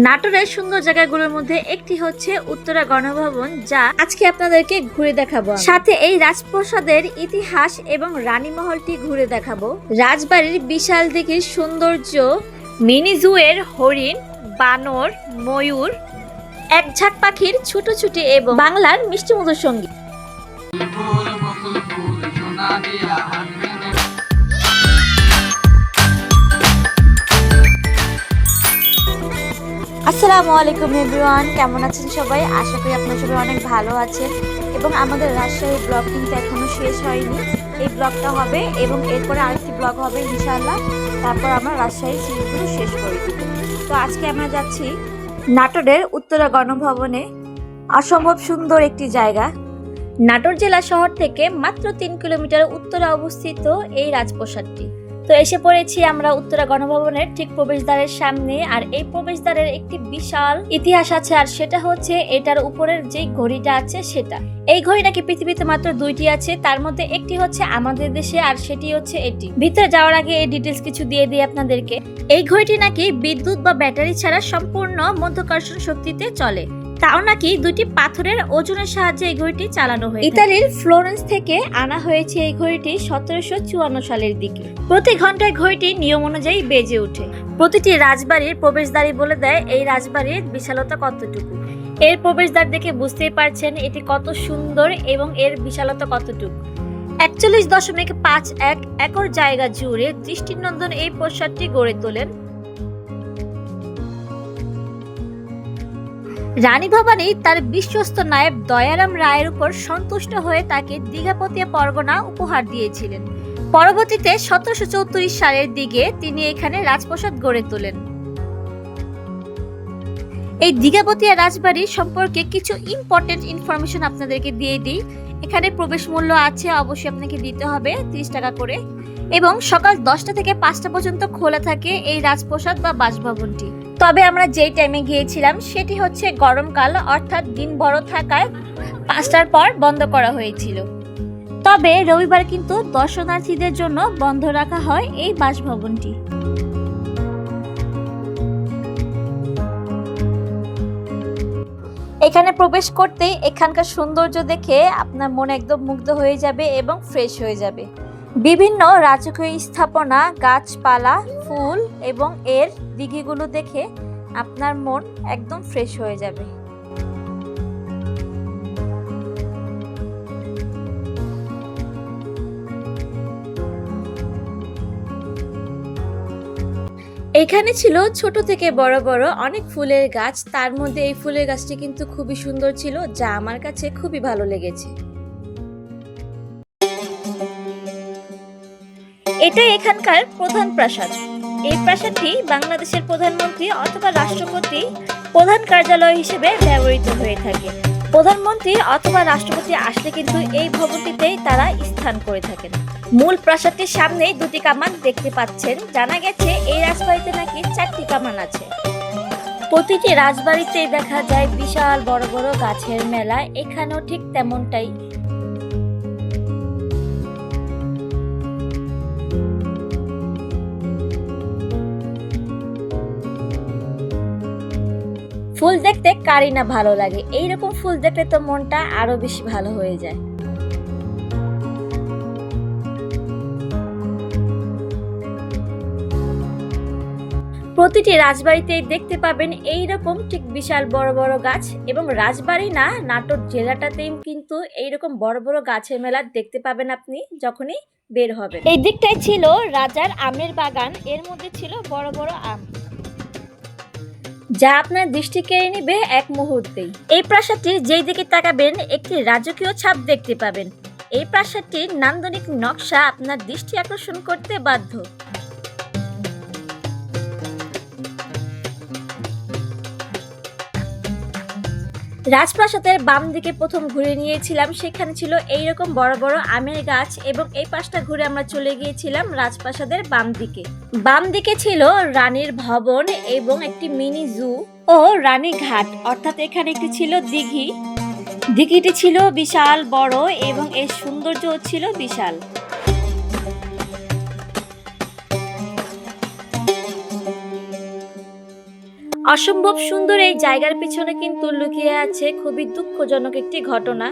নাটোরের সুন্দর জায়গাগুলোর মধ্যে একটি হচ্ছে উত্তরা গণভবন, যা আজকে আপনাদেরকে ঘুরে দেখাবো। সাথে এই রাজপ্রাসাদের ইতিহাস এবং রানীমহলটি ঘুরে দেখাবো। রাজবাড়ির বিশাল দিঘির সৌন্দর্য, মিনি জু এর হরিণ, বানর, ময়ূর, এক ঝাঁক পাখির ছুটোছুটি এবং বাংলার মিষ্টি মধুর সঙ্গীত। আসসালামু আলাইকুম এভরিওয়ান, কেমন আছেন সবাই? আশা করি আপনারা সবাই অনেক ভালো আছেন এবং আমাদের রাজশাহী ব্লগ কিন্তু এখনো শেষ হয়নি। এই ব্লগটা হবে এবং এরপরে আরেকটি ব্লগ হবে ইনশাআল্লাহ। তারপর আমরা রাজশাহী সিরিজগুলো শেষ করে দিব। তো আজকে আমরা যাচ্ছি নাটোরের উত্তরা গণভবনে। অসম্ভব সুন্দর একটি জায়গা। নাটোর জেলা শহর থেকে মাত্র 3 কিলোমিটার উত্তরে অবস্থিত এই রাজপ্রাসাদটি। তো এসে পড়েছি আমরা উত্তরা গণভবনের ঠিক প্রবেশদ্বারের সামনে। আর এই প্রবেশদ্বারের একটি বিশাল ইতিহাস আছে, আর সেটা হচ্ছে এটার উপরের যে ঘড়িটা আছে সেটা। এই ঘড়ি নাকি পৃথিবীতে মাত্র 2টি আছে, তার মধ্যে একটি হচ্ছে আমাদের দেশে আর সেটি হচ্ছে এটি। ভিতরে যাওয়ার আগে এই ডিটেলস কিছু দিয়ে দিই আপনাদেরকে। এই ঘড়িটি নাকি বিদ্যুৎ বা ব্যাটারি ছাড়া সম্পূর্ণ মাধ্যাকর্ষণ শক্তিতে চলে। তাও নাকি 2টি পাথরের ওজনের সাহায্যে এই ঘড়িটি চালানো হয়। ইতালির ফ্লোরেন্স থেকে আনা হয়েছে এই ঘড়িটি 1754 সালের দিকে। প্রতি ঘন্টায় ঘড়িটি নিয়ম অনুযায়ী বেজে ওঠে। প্রতিটি রাজবাড়ির প্রবেশদ্বারই বলে দেয় এই রাজবাড়ির বিশালতা কতটুকু। এর প্রবেশদ্বার দেখে বুঝতেই পারছেন এটি কত সুন্দর এবং এর বিশালতা কতটুকু। 41.51 একর জায়গা জুড়ে দৃষ্টিনন্দন এই প্রাসাদটি গড়ে তোলেন রানী ভবানী তার বিশ্বস্ত নায়েব দয়ারাম রায়ের উপর সন্তুষ্ট হয়ে তাকে দীঘাপতিয়া পরগনা উপহার দিয়েছিলেন। পরবর্তীতে 1734 সালের দিকে তিনি এখানে রাজপ্রাসাদ গড়ে তোলেন। এই দীঘাপতিয়া রাজবাড়ি সম্পর্কে কিছু ইম্পর্টেন্ট ইনফরমেশন আপনাদেরকে দিয়ে দিই। এখানে প্রবেশ মূল্য আছে, অবশ্যই আপনাকে দিতে হবে 30 টাকা করে, এবং সকাল 10টা থেকে 5টা পর্যন্ত খোলা থাকে এই রাজপ্রাসাদ বা বাসভবনটি। তবে আমরা যেই টাইমে গিয়েছিলাম সেটি হচ্ছে গরমকাল, অর্থাৎ দিন বড় থাকায় 5টার পর বন্ধ করা হয়েছিল। তবে রবিবার কিন্তু দর্শনার্থীদের জন্য বন্ধ রাখা হয় এই বাসভবনটি। এখানে প্রবেশ করতেই এখানকার সৌন্দর্য দেখে আপনার মন একদম মুগ্ধ হয়ে যাবে এবং ফ্রেশ হয়ে যাবে। বিভিন্ন রাজকীয় স্থাপনা, গাছপালা, ফুল এবং এর দিঘিগুলো দেখে আপনার মন একদম ফ্রেশ হয়ে যাবে। এখানে ছিল ছোট থেকে বড় বড় অনেক ফুলের গাছ। তার মধ্যে এই ফুলের গাছটি কিন্তু খুবই সুন্দর ছিল, যা আমার কাছে খুবই ভালো লেগেছে। এটা এখানকার প্রধান প্রাসাদ। এই প্রাসাদটি বাংলাদেশের প্রধানমন্ত্রী অথবা রাষ্ট্রপতি প্রধান কার্যালয় হিসেবে ব্যবহৃত হয়ে থাকে। প্রধানমন্ত্রী অথবা রাষ্ট্রপতি আসলে কিন্তু এই ভবনটিতেই তারা স্থান করে থাকেন। মূল প্রাসাদটির সামনেই 2টি কামান দেখতে পাচ্ছেন। জানা গেছে এই রাজবাড়িতে নাকি 4টি কামান আছে। প্রতিটি রাজবাড়িতেই দেখা যায় বিশাল বড় বড় গাছের মেলা, এখানেও ঠিক তেমনটাই। ফুল দেখতে কারই না ভালো লাগে, এইরকম ফুল দেখলে তো মনটা আরো বেশি ভালো হয়ে যায়। প্রতিটি রাজবাড়িতেই দেখতে পাবেন এইরকম ঠিক বিশাল বড় বড় গাছ, এবং রাজবাড়ি না, নাটোর জেলাটাতেই কিন্তু এইরকম বড় বড় গাছের মেলা দেখতে পাবেন আপনি যখনই বের হবেন। এই দিকটাই ছিল রাজার আমের বাগান, এর মধ্যে ছিল বড় বড় আম, যা আপনার দৃষ্টি কেড়ে নিবে এক মুহূর্তেই। এই প্রাসাদটির যেই দিকে তাকাবেন একটি রাজকীয় ছাপ দেখতে পাবেন। এই প্রাসাদটির নান্দনিক নকশা আপনার দৃষ্টি আকর্ষণ করতে বাধ্য। রাজপ্রাসাদের বাম দিকে প্রথম ঘুরে নিয়েছিলাম, সেখানে ছিল এইরকম বড় বড় আমের গাছ, এবং এই পাশটা ঘুরে আমরা চলে গিয়েছিলাম রাজপ্রাসাদের বাম দিকে। বাম দিকে ছিল রানীর ভবন এবং একটি মিনি জু ও রানী ঘাট, অর্থাৎ এখানে একটি ছিল দিঘি। দিঘিটি ছিল বিশাল বড় এবং এর সৌন্দর্য ছিল বিশাল। অসম্ভব সুন্দর এই জায়গার পিছনে কিন্তু লুকিয়ে আছে খুবই দুঃখজনক একটি ঘটনা।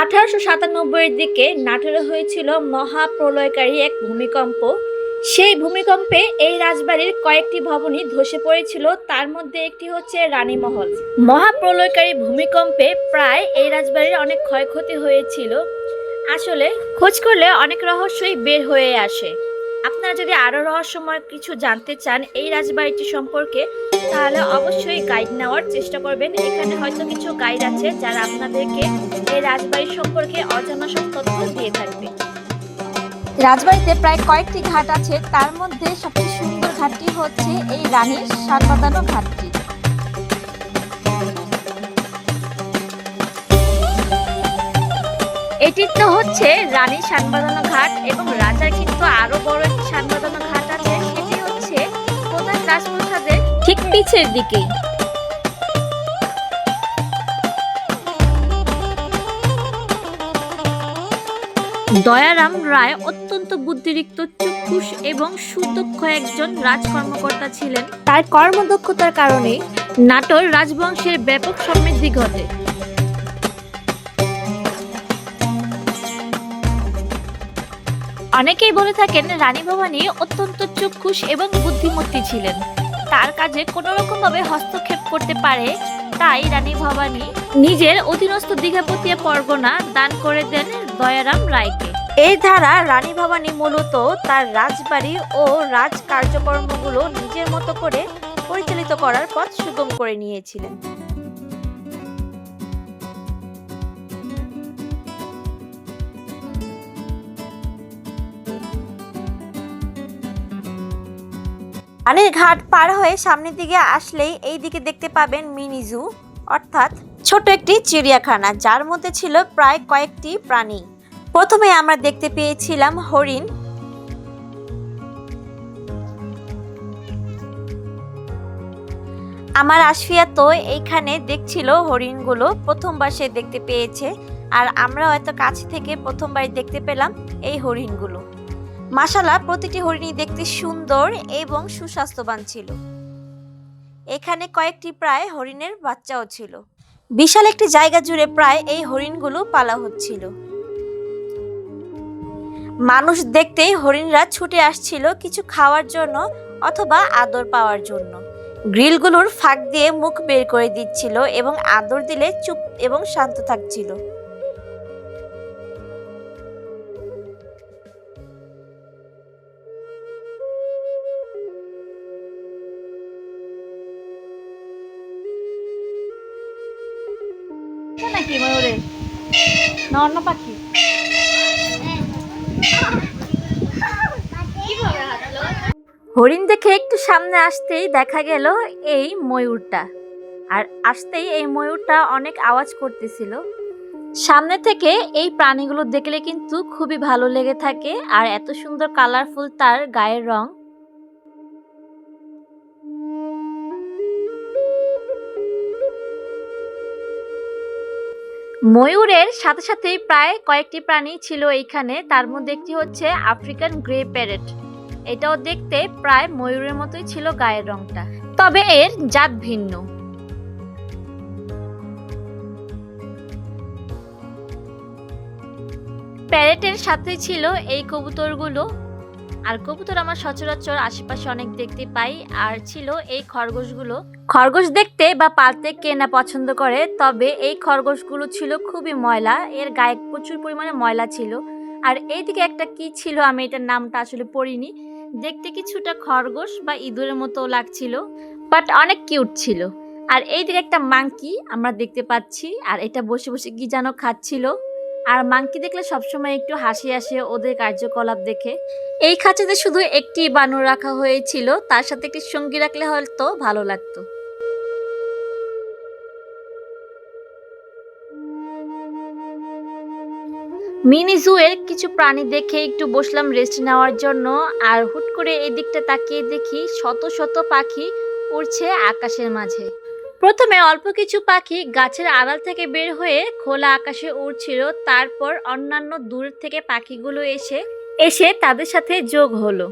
1897-এর দিকে নাটোরে হয়েছিল মহাপ্রলয়কারী এক ভূমিকম্প। সেই ভূমিকম্পে এই রাজবাড়ির কয়েকটি ভবনই ধসে পড়েছিল, তার মধ্যে একটি হচ্ছে রানীমহল। মহাপ্রলয়কারী ভূমিকম্পে প্রায় এই রাজবাড়ির অনেক ক্ষয়ক্ষতি হয়েছিল। আসলে খোঁজ করলে অনেক রহস্যই বের হয়ে আসে। আপনারা যদি আরো রহস্যময় কিছু জানতে চান এই রাজবাড়িটি সম্পর্কে, তাহলে অবশ্যই গাইড নেওয়ার চেষ্টা করবেন। এখানে হয়তো কিছু গাইড আছে যারা আপনাদেরকে এই রাজবাড়ি সম্পর্কে অজানা সব তথ্য দিয়ে থাকবে। রাজবাড়িতে প্রায় কয়েকটি ঘাট আছে, তার মধ্যে সবচেয়ে সুন্দর ঘাটটি হচ্ছে এই রানীর সান বাঁধানো ঘাটটি। এটি তো হচ্ছে রানীর সান বাঁধানো ঘাট, এবং রাজার কিন্তু আরো বড় একটি সান বাঁধানো ঘাট আছে, সেটি হচ্ছে প্রধান রাজপ্রাসাদের ঠিক পিছের দিকেই। দয়ারাম রায় অত্যন্ত বুদ্ধিদীপ্ত, চক্ষুষ এবং সুদক্ষ একজন রাজকর্মকর্তা ছিলেন। তার কর্মদক্ষতার কারণে নাটোর রাজবংশের ব্যাপক সমৃদ্ধি ঘটে। অনেকেই বলে থাকেন রানী ভবানী অত্যন্ত চক্ষুষ এবং বুদ্ধিমতী ছিলেন। তার কাজে কোনো রকম ভাবে হস্তক্ষেপ করতে পারে, তাই রানী ভবানী নিজের অধীনস্থ দীঘাপতিয়া পরগনা দান করে দেন দয়ারাম রায়কে। এই ধারা রানী ভবানী মূলত তার রাজবাড়ি ও রাজ কার্যক্রমগুলো নিজের মতো করে পরিচালিত করার পথ সুগম করে নিয়েছিলেন। রানীর ঘাট পার হয়ে সামনের দিকে আসলেই এই দিকে দেখতে পাবেন মিনি জু, অর্থাৎ ছোট একটি চিড়িয়াখানা, যার মধ্যে ছিল প্রায় কয়েকটি প্রাণী। প্রথমে আমরা দেখতে পেয়েছিলাম হরিণ। আমার আশফিয়া তো এইখানে দেখছিল হরিণগুলো, প্রথমবার সে দেখতে পেয়েছে, আর আমরা হয়তো কাছে থেকে প্রথমবার দেখতে পেলাম এই হরিণগুলো। মাশাআল্লাহ, প্রতিটি হরিণই দেখতে সুন্দর এবং সুস্বাস্থ্যবান ছিল। এখানে কয়েকটি প্রায় হরিণের বাচ্চাও ছিল। বিশাল একটি জায়গা জুড়ে প্রায় এই হরিণগুলো পালা হচ্ছিল। মানুষ দেখতেই হরিণরা ছুটে আসছিল কিছু খাওয়ার জন্য অথবা আদর পাওয়ার জন্য। গ্রিলগুলোর ফাঁক দিয়ে মুখ বের করে দিচ্ছিল এবং আদর দিলে চুপ এবং শান্ত থাকছিল। নাকি ময়ূরে না অন্য পাখি? হরিণ দেখে একটু সামনে আসতেই দেখা গেল এই ময়ূরটা, আর আসতেই এই ময়ূরটা অনেক আওয়াজ করতেছিল। সামনে থেকে এই প্রাণীগুলো দেখলে কিন্তু খুবই ভালো লেগে থাকে, আর এত সুন্দর কালারফুল তার গায়ের রং। ময়ূরের সাথে সাথেই প্রায় কয়েকটি প্রাণী ছিল এইখানে, তার মধ্যে একটি হচ্ছে আফ্রিকান গ্রে প্যারেট। এটাও দেখতে প্রায় ময়ূরের মতোই ছিল গায়ের রংটা, তবে এর জাত ভিন্ন। প্যারেটের সাথে ছিল এই কবুতরগুলো, আর কবুতর আমার সচরাচর আশেপাশে অনেক দেখতে পাই। আর ছিল এই খরগোশগুলো। খরগোশ দেখতে বা পালতে কে না পছন্দ করে, তবে এই খরগোশগুলো ছিল খুবই ময়লা, এর গায়ে প্রচুর পরিমাণে ময়লা ছিল। আর এইদিকে একটা কি ছিল, আমি এটার নামটা আসলে পড়িনি, দেখতে কিছুটা খরগোশ বা ইঁদুরের মতো লাগছিল, বাট অনেক কিউট ছিল। আর এইদিকে একটা মাংকি আমরা দেখতে পাচ্ছি, আর এটা বসে বসে কি যেন খাচ্ছিল। আর মাংকি দেখলে সবসময় একটু হাসি আসে ওদের কার্যকলাপ দেখে। এই খাঁচাতে শুধু একটি বানর রাখা হয়েছিল, তার সাথে একটি সঙ্গী রাখলে হয়তো ভালো লাগতো। মিনি জু এর কিছু প্রাণী দেখে একটু বসলাম রেস্ট নেওয়ার জন্য, আর হুট করে এই দিকটা তাকিয়ে দেখি শত শত পাখি উড়ছে আকাশের মাঝে। প্রথমে অল্প কিছু পাখি গাছের আড়াল থেকে বের হয়ে খোলা আকাশে উড়ছিল, তারপর অন্যান্য দূর থেকে পাখিগুলো এসে তাদের সাথে যোগ হলো।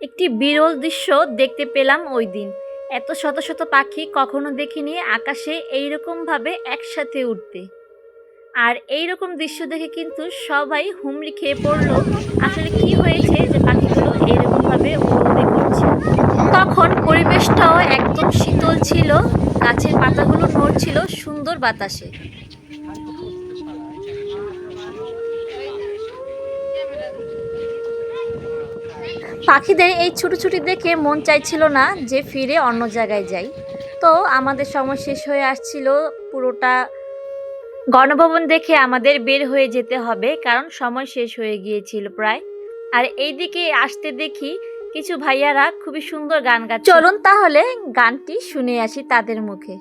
একটি বিরল দৃশ্য দেখতে পেলাম ওই দিন। এত শত শত পাখি কখনো দেখিনি আকাশে এইরকম ভাবে একসাথে উঠতে। আর এইরকম দৃশ্য দেখে কিন্তু সবাই হুমড়ি খেয়ে পড়লো, আসলে কি হয়েছে যে পাখিগুলো এইরকম ভাবে উড়ে করছে। তখন পরিবেশটাও একদম শীতল ছিল, গাছের পাতাগুলো নড়ছিল সুন্দর বাতাসে। পাখিদের এই ছুটোছুটি দেখে মন চাইছিল না যে ফিরে অন্য জায়গায় যাই। তো আমাদের সময় শেষ হয়ে আসছিল, পুরোটা গণভবন দেখে আমাদের বের হয়ে যেতে হবে, কারণ সময় শেষ হয়ে গিয়েছিল প্রায়। আর এইদিকে আসতে দেখি কিছু ভাইয়ারা খুবই সুন্দর গান গাচ্ছে। চলুন তাহলে গানটি শুনে আসি তাদের মুখে।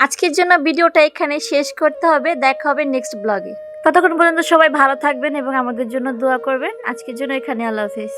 আজকের জন্য ভিডিওটা এখানে শেষ করতে হবে, দেখা হবে নেক্সট ব্লগে। ততক্ষণ পর্যন্ত সবাই ভালো থাকবেন এবং আমাদের জন্য দোয়া করবেন। আজকের জন্য এখানে আল্লাহ হাফেজ।